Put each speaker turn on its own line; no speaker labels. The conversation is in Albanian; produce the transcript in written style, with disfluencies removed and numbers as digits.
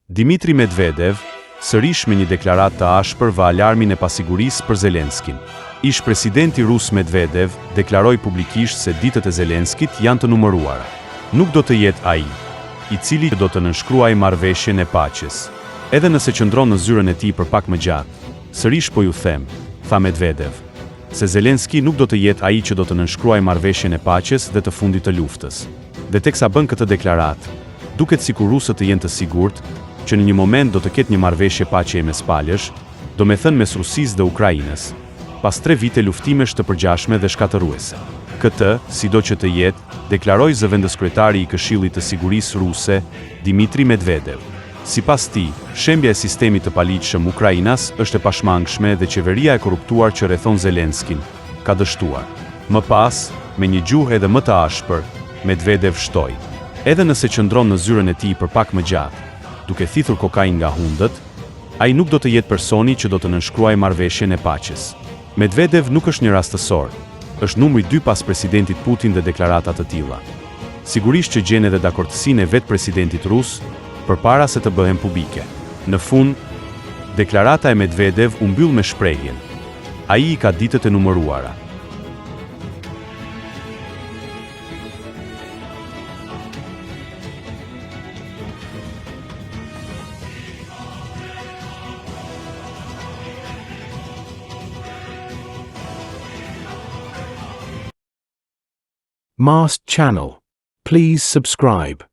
Dmitri Medvedev, sërish me një deklaratë të ashpër vë alarmin e pasigurisë për Zelenskin. Ish presidenti rus Medvedev deklaroi publikisht se ditët e Zelenskit janë të numëruara. Nuk do të jetë ai, i cili do të nënshkruajë marrëveshjen e paqes. Edhe nëse qëndron në zyrën e tij për pak më gjatë, sërish po ju them, tha Medvedev, se Zelenski nuk do të jetë ai që do të nënshkruajë marrëveshjen e paqes dhe të fundit të luftës. Dhe teksa bën këtë deklaratë, duket sikur rusët të jenë të sigurt që në një moment do të ketë një marrëveshje paqeje mes palësh, do me thënë mes Rusisë dhe Ukrainës, pas 3 vite luftimesh të përgjashme dhe shkatëruese. Këtë, sido që të jetë, deklaroi zëvendëskryetari i Këshillit të Sigurisë Ruse, Dmitri Medvedev. Sipas tij, shembja e sistemit të paligjshëm Ukrainas është e pashmangshme dhe qeveria e korruptuar që rrethon Zelenskin ka dështuar. Më pas, me një gjuhë edhe më të ashpër, Medvedev shtoi: edhe nëse qëndron në zyrën e tij për pak më gjatë, duke thithur kokainë nga hundët, ai nuk do të jetë personi që do të nënshkruajë marrëveshjen e paqes. Medvedev nuk është një rastësor, është numri 2 pas presidentit Putin dhe deklarata të tilla. Sigurisht që gjen edhe dakordësinë e vetë presidentit rus përpara se të bëhen publike. Në fund, deklarata e Medvedev u mbyll me shprehjen: ai i ka ditët e numëruara.
Mast Channel. Please subscribe.